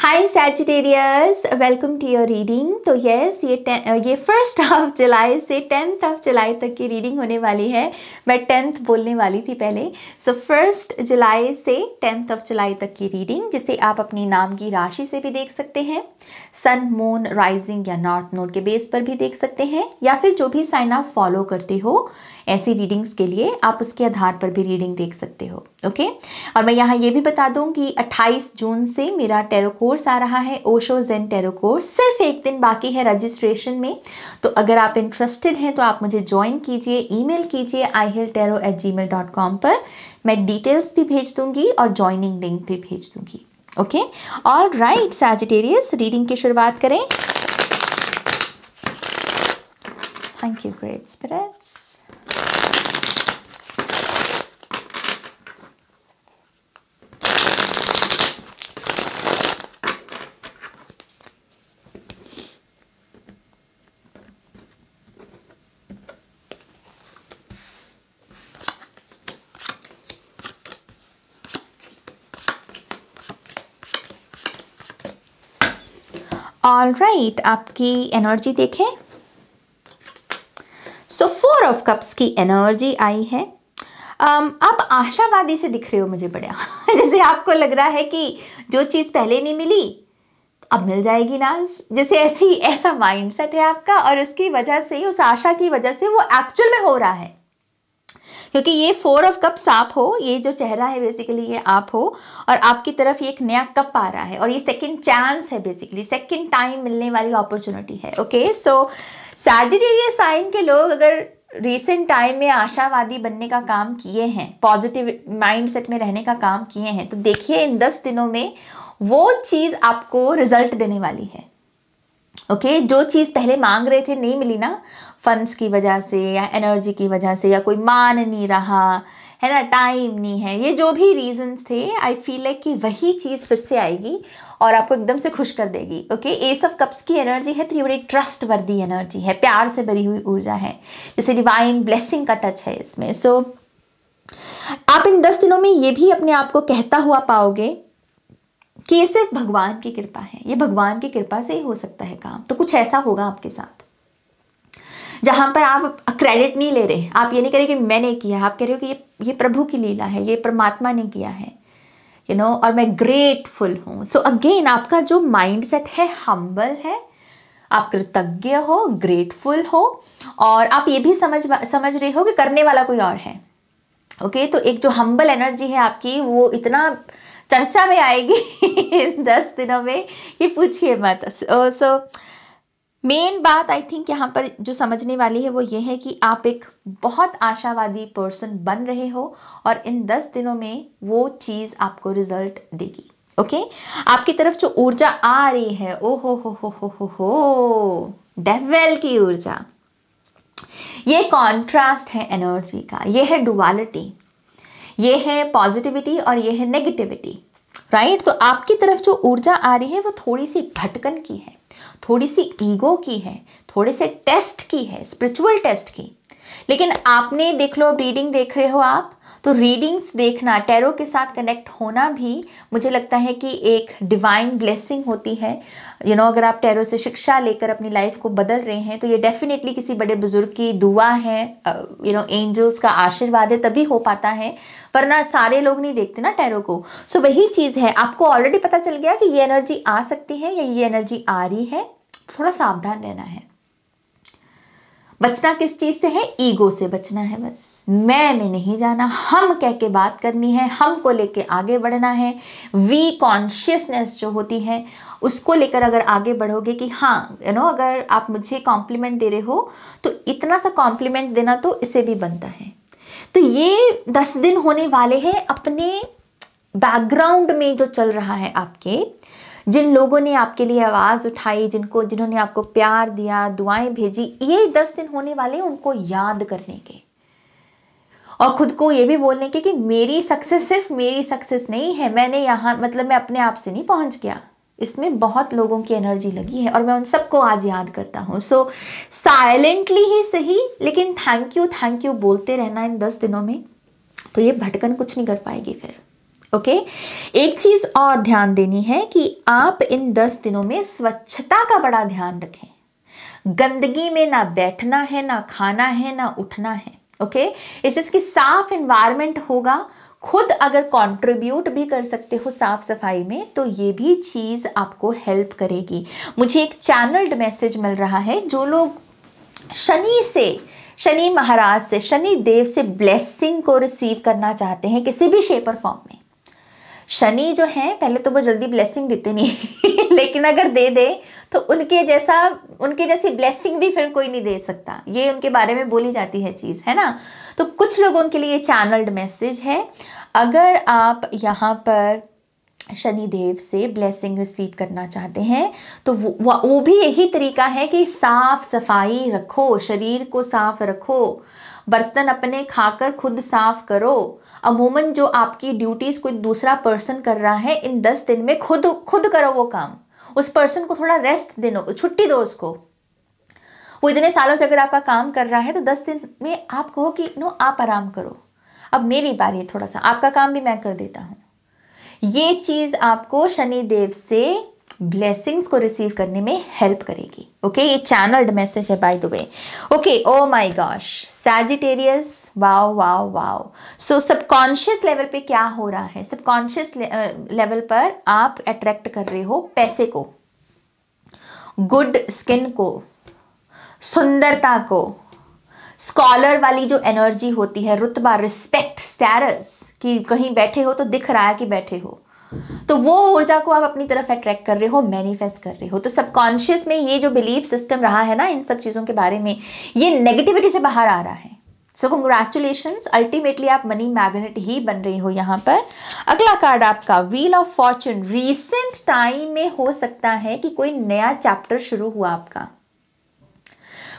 Hi Sagittarius, welcome to your reading. तो yes, ये 1 जुलाई से 10 जुलाई तक की रीडिंग होने वाली है। मैं 10 बोलने वाली थी पहले। सो 1 जुलाई से 10 जुलाई तक की रीडिंग, जिसे आप अपनी नाम की राशि से भी देख सकते हैं, सन, मून, राइजिंग या नॉर्थ नोड के बेस पर भी देख सकते हैं, या फिर जो भी साइन आप फॉलो करते हो ऐसी रीडिंग्स के लिए आप उसके आधार पर भी रीडिंग देख सकते हो। ओके, और मैं यहाँ ये भी बता दूँ कि 28 जून से मेरा टैरो कोर्स आ रहा है, ओशो ज़ेन टैरो कोर्स। सिर्फ एक दिन बाकी है रजिस्ट्रेशन में, तो अगर आप इंटरेस्टेड हैं तो आप मुझे ज्वाइन कीजिए, ईमेल कीजिए ihilltarot@gmail.com पर। मैं डिटेल्स भी भेज दूँगी और ज्वाइनिंग लिंक भी भेज दूँगी। Okay, all right Sagittarius, reading की शुरुआत करें। Thank you great spirits. All right, आपकी एनर्जी देखें। सो 4 ऑफ कप्स की एनर्जी आई है। आप आशावादी से दिख रहे हो मुझे बड़ा जैसे आपको लग रहा है कि जो चीज़ पहले नहीं मिली अब मिल जाएगी ना, जैसे ऐसा माइंडसेट है आपका, और उसकी वजह से, उस आशा की वजह से वो एक्चुअल में हो रहा है। क्योंकि ये 4 ऑफ कप्स आप हो, ये जो चेहरा है बेसिकली ये आप हो, और आपकी तरफ ये एक नया कप आ रहा है, और ये सेकंड चांस है, बेसिकली सेकंड टाइम मिलने वाली अपॉर्चुनिटी है। ओके, सो सैजिटेरियस साइन के लोग अगर रिसेंट टाइम में आशावादी बनने का काम किए हैं, पॉजिटिव माइंडसेट में रहने का काम किए हैं, तो देखिए इन 10 दिनों में वो चीज़ आपको रिजल्ट देने वाली है। ओके, जो चीज़ पहले मांग रहे थे नहीं मिली ना, फंड्स की वजह से या एनर्जी की वजह से, या कोई मान नहीं रहा है ना, टाइम नहीं है, ये जो भी रीजंस थे, आई फील लाइक कि वही चीज़ फिर से आएगी और आपको एकदम से खुश कर देगी। ओके, एस ऑफ कप्स की एनर्जी है, तो ये बड़ी ट्रस्ट वर्दी एनर्जी है, प्यार से भरी हुई ऊर्जा है, जैसे डिवाइन ब्लेसिंग का टच है इसमें। सो आप इन 10 दिनों में ये भी अपने आप को कहता हुआ पाओगे कि ये सिर्फ भगवान की कृपा है, ये भगवान की कृपा से ही हो सकता है काम। तो कुछ ऐसा होगा आपके साथ जहां पर आप क्रेडिट नहीं ले रहे, आप ये नहीं कह रहे कि मैंने किया, आप कह रहे हो कि ये प्रभु की लीला है, ये परमात्मा ने किया है, और मैं ग्रेटफुल हूं। सो अगेन आपका जो माइंडसेट है हम्बल है, आप कृतज्ञ हो, ग्रेटफुल हो, और आप ये भी समझ रहे हो कि करने वाला कोई और है। ओके, तो एक जो हम्बल एनर्जी है आपकी, वो इतना चर्चा में आएगी इन 10 दिनों में, ये पूछिए मत। सो मेन बात आई थिंक यहाँ पर जो समझने वाली है वो ये है कि आप एक बहुत आशावादी पर्सन बन रहे हो, और इन 10 दिनों में वो चीज़ आपको रिजल्ट देगी। ओके, आपकी तरफ जो ऊर्जा आ रही है, ओ हो डेविल की ऊर्जा, ये कॉन्ट्रास्ट है एनर्जी का, ये है डुअलिटी, ये है पॉजिटिविटी और ये है नेगेटिविटी, राइट। तो आपकी तरफ जो ऊर्जा आ रही है वो थोड़ी सी भटकन की है, थोड़ी सी ईगो की है, थोड़े से टेस्ट की है, स्पिरिचुअल टेस्ट की। लेकिन आपने देख लो, अब रीडिंग देख रहे हो आप, तो रीडिंग्स देखना, टैरो के साथ कनेक्ट होना भी मुझे लगता है कि एक डिवाइन ब्लेसिंग होती है। अगर आप टैरो से शिक्षा लेकर अपनी लाइफ को बदल रहे हैं, तो ये डेफिनेटली किसी बड़े बुजुर्ग की दुआ है, एंजल्स का आशीर्वाद है, तभी हो पाता है, वरना सारे लोग नहीं देखते ना टैरो को। सो वही चीज़ है, आपको ऑलरेडी पता चल गया कि ये एनर्जी आ सकती है या ये एनर्जी आ रही है, थोड़ा सावधान रहना है। बचना किस चीज़ से है? ईगो से बचना है, बस मैं में नहीं जाना, हम कह के बात करनी है, हमको लेके आगे बढ़ना है। वी कॉन्शियसनेस जो होती है उसको लेकर अगर आगे बढ़ोगे कि हाँ अगर आप मुझे कॉम्प्लीमेंट दे रहे हो तो इतना सा कॉम्प्लीमेंट देना तो इसे भी बनता है। तो ये 10 दिन होने वाले हैं अपने बैकग्राउंड में जो चल रहा है आपके, जिन लोगों ने आपके लिए आवाज़ उठाई, जिन्होंने आपको प्यार दिया, दुआएं भेजी, ये 10 दिन होने वाले उनको याद करने के, और खुद को ये भी बोलने के कि मेरी सक्सेस सिर्फ मेरी सक्सेस नहीं है, मैंने यहाँ मैं अपने आप से नहीं पहुँच गया, इसमें बहुत लोगों की एनर्जी लगी है और मैं उन सबको आज याद करता हूँ। सो साइलेंटली ही सही, लेकिन थैंक यू बोलते रहना इन 10 दिनों में, तो ये भटकन कुछ नहीं कर पाएगी फिर। ओके। एक चीज और ध्यान देनी है कि आप इन 10 दिनों में स्वच्छता का बड़ा ध्यान रखें। गंदगी में ना बैठना है, ना खाना है, ना उठना है। ओके, इस चीज की साफ एनवायरनमेंट होगा। खुद अगर कंट्रीब्यूट भी कर सकते हो साफ सफाई में तो ये भी चीज आपको हेल्प करेगी। मुझे एक चैनल्ड मैसेज मिल रहा है, जो लोग शनि महाराज से, शनि देव से ब्लेसिंग को रिसीव करना चाहते हैं किसी भी शेप और फॉर्म में। शनि जो है पहले तो वो जल्दी ब्लेसिंग देते नहीं लेकिन अगर दे दे तो उनके जैसी ब्लेसिंग भी फिर कोई नहीं दे सकता, ये उनके बारे में बोली जाती है चीज़, है ना। तो कुछ लोगों के लिए चैनल्ड मैसेज है, अगर आप यहाँ पर शनिदेव से ब्लेसिंग रिसीव करना चाहते हैं तो वो भी यही तरीका है कि साफ सफाई रखो, शरीर को साफ रखो, बर्तन अपने खाकर खुद साफ करो। अमूमन जो आपकी ड्यूटीज कोई दूसरा पर्सन कर रहा है, इन 10 दिन में खुद करो वो काम। उस पर्सन को थोड़ा रेस्ट दो, छुट्टी दो उसको। वो इतने सालों से अगर आपका काम कर रहा है तो 10 दिन में आप कहो कि नो आप आराम करो, अब मेरी बारी है, थोड़ा सा आपका काम भी मैं कर देता हूँ। ये चीज आपको शनि देव से ब्लेसिंग्स को रिसीव करने में हेल्प करेगी। ओके, ये चैनल्ड मैसेज है by the way. Okay, oh my gosh, Sagittarius, wow wow wow. So subconscious level पे क्या हो रहा है? सबकॉन्शियस लेवल पर आप अट्रैक्ट कर रहे हो पैसे को, गुड स्किन को, सुंदरता को, स्कॉलर वाली जो एनर्जी होती है, रुतबा, रिस्पेक्ट, स्टेटस, कि कहीं बैठे हो तो दिख रहा है कि बैठे हो, तो वो ऊर्जा को आप अपनी तरफ अट्रैक्ट कर रहे हो, मैनिफेस्ट कर रहे हो। तो सबकॉन्शियस में ये जो बिलीफ सिस्टम रहा है ना इन सब चीज़ों के बारे में, ये नेगेटिविटी से बाहर आ रहा है। सो कंग्रेचुलेशंस, अल्टीमेटली आप मनी मैग्नेट ही बन रही हो यहाँ पर। अगला कार्ड आपका wheel of Fortune. Recent time में हो सकता है कि कोई नया चैप्टर शुरू हुआ आपका,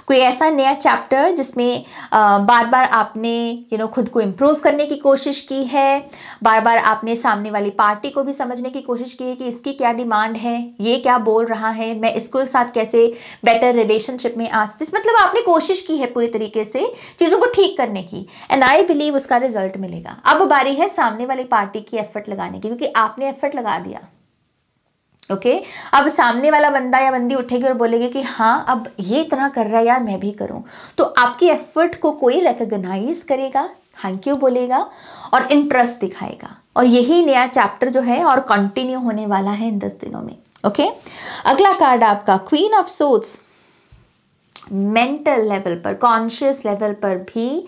कोई ऐसा नया चैप्टर जिसमें बार बार आपने खुद को इम्प्रूव करने की कोशिश की है, बार बार आपने सामने वाली पार्टी को भी समझने की कोशिश की है कि इसकी क्या डिमांड है, ये क्या बोल रहा है, मैं इसको साथ कैसे बेटर रिलेशनशिप में मतलब आपने कोशिश की है पूरी तरीके से चीज़ों को ठीक करने की, एंड आई बिलीव उसका रिजल्ट मिलेगा। अब बारी है सामने वाली पार्टी की एफर्ट लगाने की, क्योंकि आपने एफर्ट लगा दिया। ओके, अब सामने वाला बंदा या बंदी उठेगी और बोलेगी कि हाँ अब ये इतना कर रहा है यार, मैं भी करूं, तो आपकी एफर्ट को कोई रिकॉग्नाइज करेगा, थैंक यू बोलेगा और इंटरेस्ट दिखाएगा, और यही नया चैप्टर जो है और कंटिन्यू होने वाला है इन 10 दिनों में। ओके, अगला कार्ड आपका queen of swords. Mental level पर, कॉन्शियस लेवल पर भी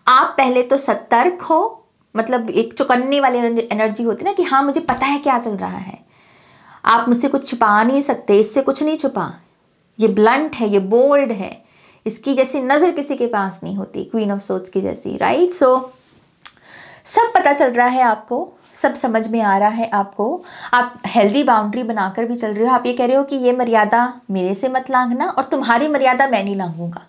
आप पहले तो सतर्क हो, मतलब एक चौकन्ने वाली एनर्जी होती है ना कि हाँ मुझे पता है क्या चल रहा है, आप मुझसे कुछ छुपा नहीं सकते, इससे कुछ नहीं छुपा, ये ब्लंट है, ये बोल्ड है, इसकी जैसी नज़र किसी के पास नहीं होती, क्वीन ऑफ सोर्ड्स की जैसी, राइट। सो सब पता चल रहा है आपको, सब समझ में आ रहा है आपको, आप हेल्दी बाउंड्री बनाकर भी चल रहे हो। आप ये कह रहे हो कि ये मर्यादा मेरे से मत लांघना और तुम्हारी मर्यादा मैं नहीं लांघूंगा,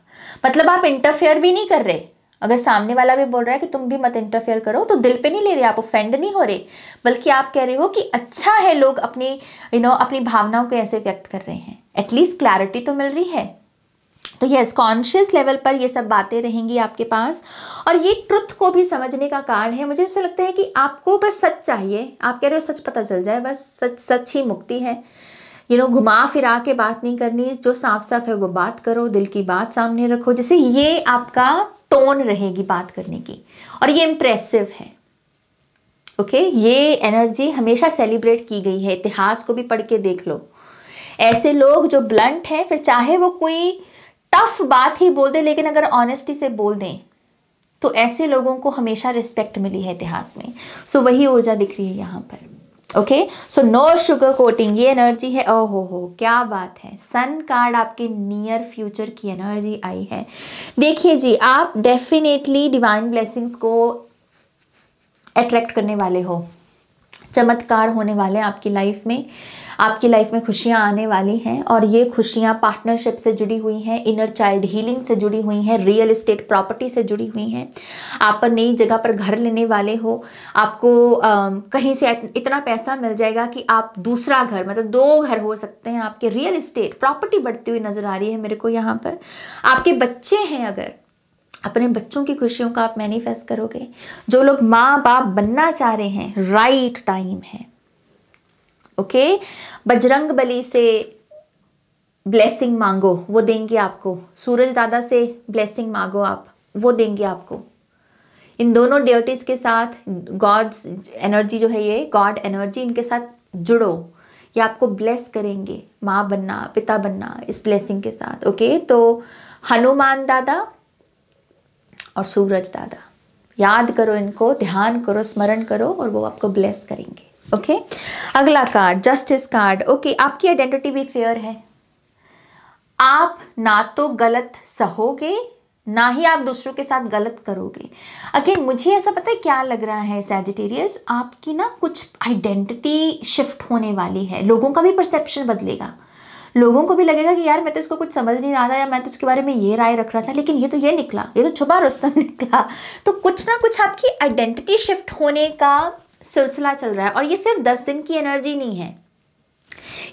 मतलब आप इंटरफेयर भी नहीं कर रहे। अगर सामने वाला भी बोल रहा है कि तुम भी मत इंटरफेयर करो तो दिल पे नहीं ले रहे, आप ऑफेंड नहीं हो रहे, बल्कि आप कह रहे हो कि अच्छा है लोग अपनी अपनी भावनाओं को ऐसे व्यक्त कर रहे हैं, एटलीस्ट क्लैरिटी तो मिल रही है। तो यस, कॉन्शियस लेवल पर ये सब बातें रहेंगी आपके पास, और ये ट्रुथ को भी समझने का कार्ड है। मुझे ऐसा लगता है कि आपको बस सच चाहिए, आप कह रहे हो सच पता चल जाए, बस सच ही मुक्ति है। घुमा फिरा के बात नहीं करनी, जो साफ साफ है वो बात करो, दिल की बात सामने रखो, जैसे ये आपका टोन रहेगी बात करने की, और ये इम्प्रेसिव है। ओके, ये एनर्जी हमेशा सेलिब्रेट की गई है, इतिहास को भी पढ़ के देख लो। ऐसे लोग जो ब्लंट हैं, फिर चाहे वो कोई टफ बात ही बोल दे, लेकिन अगर ऑनेस्टी से बोल दें तो ऐसे लोगों को हमेशा रिस्पेक्ट मिली है इतिहास में। सो वही ऊर्जा दिख रही है यहाँ पर। Okay, so no sugar coating, ये एनर्जी है। ओहो हो, क्या बात है, सन कार्ड आपके नियर फ्यूचर की एनर्जी आई है। देखिए जी, आप डेफिनेटली डिवाइन ब्लेसिंग्स को अट्रैक्ट करने वाले हो, चमत्कार होने वाले हैं आपकी लाइफ में, आपकी लाइफ में खुशियां आने वाली हैं, और ये खुशियां पार्टनरशिप से जुड़ी हुई हैं, इनर चाइल्ड हीलिंग से जुड़ी हुई हैं, रियल एस्टेट प्रॉपर्टी से जुड़ी हुई हैं। आप नई जगह पर घर लेने वाले हो, आपको कहीं से इतना पैसा मिल जाएगा कि आप दूसरा घर, मतलब 2 घर हो सकते हैं आपके, रियल एस्टेट प्रॉपर्टी बढ़ती हुई नजर आ रही है मेरे को यहाँ पर। आपके बच्चे हैं, अगर अपने बच्चों की खुशियों का आप मैनिफेस्ट करोगे। जो लोग माँ बाप बनना चाह रहे हैं, राइट टाइम है। ओके, बजरंग बली से ब्लेसिंग मांगो, वो देंगे आपको। सूरज दादा से ब्लेसिंग मांगो आप, वो देंगे आपको। इन दोनों डियोटीज के साथ गॉड्स एनर्जी जो है, ये गॉड एनर्जी, इनके साथ जुड़ो, ये आपको ब्लेस करेंगे, माँ बनना, पिता बनना इस ब्लेसिंग के साथ। ओके, तो हनुमान दादा और सूरज दादा, याद करो इनको, ध्यान करो, स्मरण करो, और वो आपको ब्लेस करेंगे। ओके, अगला कार्ड जस्टिस कार्ड। ओके, आपकी आइडेंटिटी भी फेयर है। आप ना तो गलत सहोगे, ना ही आप दूसरों के साथ गलत करोगे। अगेन मुझे ऐसा पता है क्या लग रहा है सैजिटेरियस, आपकी ना कुछ आइडेंटिटी शिफ्ट होने वाली है। लोगों का भी परसेप्शन बदलेगा, लोगों को भी लगेगा कि यार मैं तो इसको कुछ समझ नहीं रहा था, या मैं तो इसके बारे में ये राय रख रहा था, लेकिन ये तो ये निकला, ये तो छुपा रुस्तम निकला। तो कुछ ना कुछ आपकी आइडेंटिटी शिफ्ट होने का सिलसिला चल रहा है। और ये सिर्फ 10 दिन की एनर्जी नहीं है,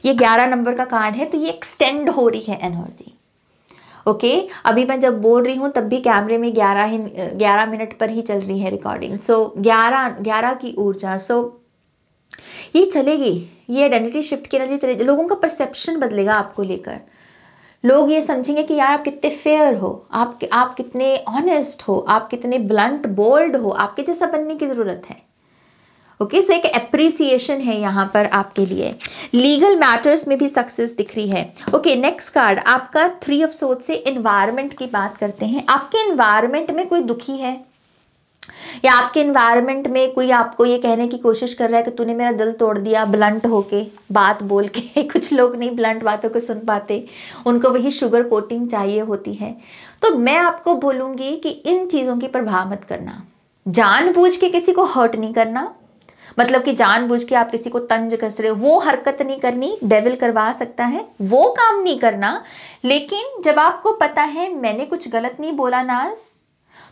ये 11 नंबर का कार्ड है, तो ये एक्सटेंड हो रही है एनर्जी। ओके, अभी मैं जब बोल रही हूँ तब भी कैमरे में 11 मिनट पर ही चल रही है रिकॉर्डिंग। सो 11 की ऊर्जा, सो ये चलेगी, ये आइडेंटिटी शिफ्ट की एनर्जी चलेगी। लोगों का परसेप्शन बदलेगा आपको लेकर। लोग ये समझेंगे कि यार आप कितने फेयर हो, आप कितने ऑनेस्ट हो, आप कितने ब्लंट बोल्ड हो, आपके जैसा बनने की ज़रूरत है। ओके, सो एक एप्रिसिएशन है यहाँ पर आपके लिए। लीगल मैटर्स में भी सक्सेस दिख रही है। ओके, नेक्स्ट कार्ड आपका 3 ऑफ सोर्ड्स से एनवायरनमेंट की बात करते हैं। आपके एनवायरनमेंट में कोई दुखी है, या आपके एनवायरनमेंट में कोई आपको ये कहने की कोशिश कर रहा है कि तूने मेरा दिल तोड़ दिया, ब्लंट होके, बात बोल के। कुछ लोग नहीं ब्लंट बातों को सुन पाते, उनको वही शुगर कोटिंग चाहिए होती है। तो मैं आपको बोलूँगी कि इन चीज़ों की प्रभाव मत करना, जानबूझ के किसी को हर्ट नहीं करना, मतलब कि जानबूझ के आप किसी को तंज कस रहे हो, वो हरकत नहीं करनी, डेविल करवा सकता है, वो काम नहीं करना। लेकिन जब आपको पता है मैंने कुछ गलत नहीं बोला नाज,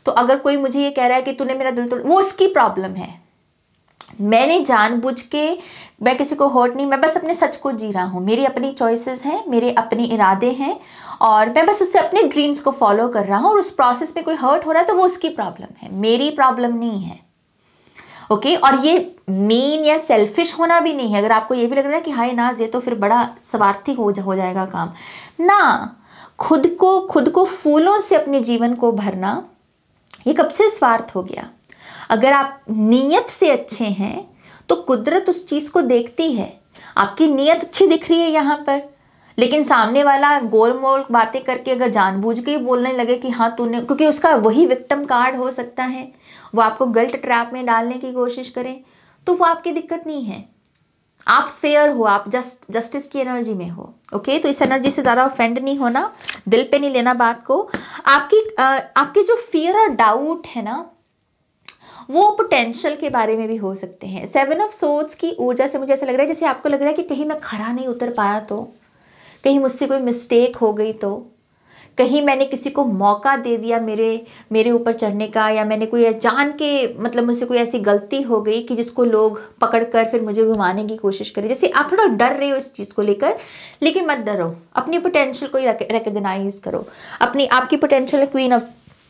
तो अगर कोई मुझे ये कह रहा है कि तूने मेरा दिल तोड़, वो उसकी प्रॉब्लम है। मैंने जानबूझ के, मैं किसी को हर्ट नहीं, मैं बस अपने सच को जी रहा हूँ, मेरी अपनी चॉइसेस हैं, मेरे अपने इरादे हैं, और मैं बस उससे अपने ड्रीम्स को फॉलो कर रहा हूँ। और उस प्रोसेस में कोई हर्ट हो रहा है तो वो उसकी प्रॉब्लम है, मेरी प्रॉब्लम नहीं है। ओके, और ये मीन या सेल्फिश होना भी नहीं है। अगर आपको ये भी लग रहा है कि हाय नाज ये तो फिर बड़ा स्वार्थी हो जाएगा काम, ना, खुद को फूलों से अपने जीवन को भरना, ये कब से स्वार्थ हो गया। अगर आप नीयत से अच्छे हैं तो कुदरत उस चीज को देखती है। आपकी नीयत अच्छी दिख रही है यहाँ पर, लेकिन सामने वाला गोल मोल बातें करके अगर जानबूझ के ही बोलने लगे कि हाँ तूने, क्योंकि उसका वही विक्टिम कार्ड हो सकता है, वो आपको गिल्ट ट्रैप में डालने की कोशिश करें, तो वो आपकी दिक्कत नहीं है। आप फेयर हो, आप जस्टिस की एनर्जी में हो। ओके, तो इस एनर्जी से ज़्यादा ऑफेंड नहीं होना, दिल पे नहीं लेना बात को। आपके जो फियर और डाउट है ना, वो पोटेंशियल के बारे में भी हो सकते हैं। 7 ऑफ सोर्ड्स की ऊर्जा से मुझे ऐसा लग रहा है जैसे आपको लग रहा है कि कहीं मैं खरा नहीं उतर पाया तो, कहीं मुझसे कोई मिस्टेक हो गई तो, कहीं मैंने किसी को मौका दे दिया मेरे ऊपर चढ़ने का, या मैंने कोई जान के, मतलब मुझसे कोई ऐसी गलती हो गई कि जिसको लोग पकड़कर फिर मुझे घुमाने की कोशिश करें। जैसे आप थोड़ा डर रहे हो इस चीज़ को लेकर, लेकिन मत डरो, अपनी पोटेंशियल को रिकॉग्नाइज करो। आपकी पोटेंशियल है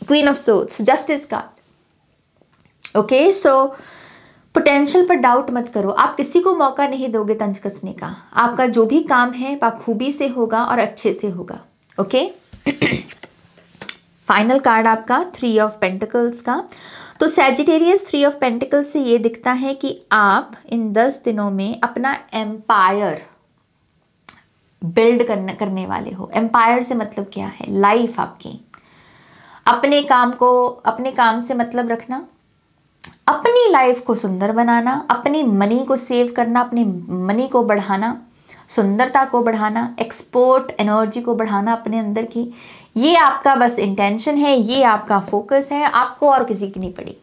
क्वीन ऑफ सोर्ड्स, जस्टिस का। ओके, सो पोटेंशियल पर डाउट मत करो। आप किसी को मौका नहीं दोगे तंज कसने का। आपका जो भी काम है बाखूबी से होगा और अच्छे से होगा। ओके, फाइनल कार्ड आपका 3 ऑफ पेंटिकल्स का। तो सैजिटेरियस 3 ऑफ पेंटिकल्स से ये दिखता है कि आप इन 10 दिनों में अपना एम्पायर बिल्ड करने वाले हो। एम्पायर से मतलब क्या है, लाइफ आपकी, अपने काम से मतलब रखना, अपनी लाइफ को सुंदर बनाना, अपनी मनी को सेव करना, अपने मनी को बढ़ाना, सुंदरता को बढ़ाना, एक्सपोर्ट एनर्जी को बढ़ाना अपने अंदर की, ये आपका बस इंटेंशन है, ये आपका फोकस है, आपको और किसी की नहीं पड़ी।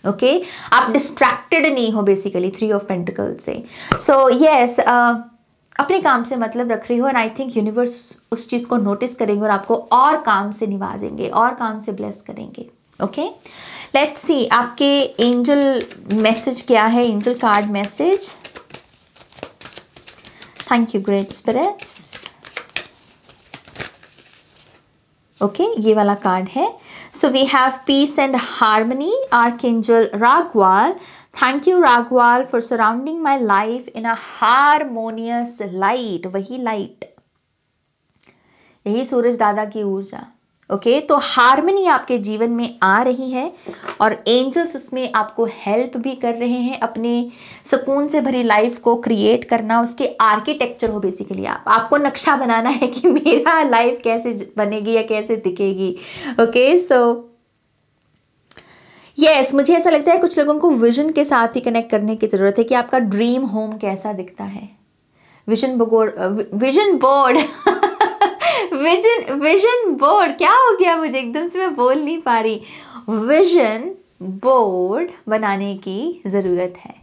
ओके, आप डिस्ट्रैक्टेड नहीं हो बेसिकली 3 ऑफ पेंटिकल्स से। सो यस, अपने काम से मतलब रख रही हो, एंड आई थिंक यूनिवर्स उस चीज़ को नोटिस करेंगे और आपको और काम से निवाजेंगे, और काम से ब्लेस करेंगे। ओके, लेट्स सी आपके एंजल मैसेज क्या है, angel card message. Thank you great spirits. Okay, ये वाला कार्ड है। So we have peace and harmony, Archangel Ragwal. Thank you Ragwal for surrounding my life in a harmonious light. वही light, यही सूरज दादा की ऊर्जा। ओके, तो हार्मनी आपके जीवन में आ रही है और एंजल्स उसमें आपको हेल्प भी कर रहे हैं अपने सुकून से भरी लाइफ को क्रिएट करना। उसके आर्किटेक्चर हो बेसिकली, आपको नक्शा बनाना है कि मेरा लाइफ कैसे बनेगी या कैसे दिखेगी। ओके, सो यस, मुझे ऐसा लगता है कुछ लोगों को विजन के साथ भी कनेक्ट करने की ज़रूरत है कि आपका ड्रीम होम कैसा दिखता है। विजन बोर्ड विजन बोर्ड, क्या हो गया मुझे, एकदम से मैं बोल नहीं पा रही। विजन बोर्ड बनाने की ज़रूरत है।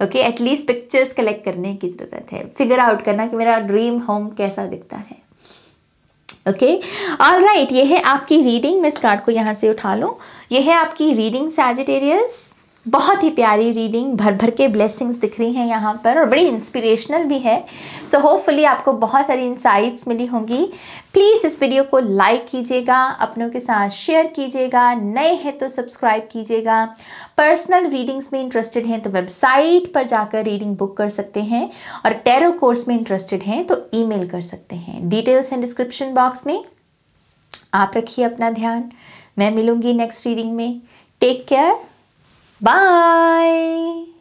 ओके, एटलीस्ट पिक्चर्स कलेक्ट करने की ज़रूरत है, फिगर आउट करना कि मेरा ड्रीम होम कैसा दिखता है। ओके, ऑलराइट, ये है आपकी रीडिंग। मैं इस कार्ड को यहाँ से उठा लूँ। ये है आपकी रीडिंग सैजिटेरियस। बहुत ही प्यारी रीडिंग, भर भर के ब्लेसिंग्स दिख रही हैं यहाँ पर और बड़ी इंस्पिरेशनल भी है। सो होपफुली आपको बहुत सारी इंसाइट्स मिली होंगी। प्लीज़ इस वीडियो को लाइक कीजिएगा, अपनों के साथ शेयर कीजिएगा, नए हैं तो सब्सक्राइब कीजिएगा। पर्सनल रीडिंग्स में इंटरेस्टेड हैं तो वेबसाइट पर जाकर रीडिंग बुक कर सकते हैं और टैरो कोर्स में इंटरेस्टेड हैं तो ईमेल कर सकते हैं। डिटेल्स हैं डिस्क्रिप्शन बॉक्स में। आप रखिए अपना ध्यान। मैं मिलूंगी नेक्स्ट रीडिंग में। Take care, bye.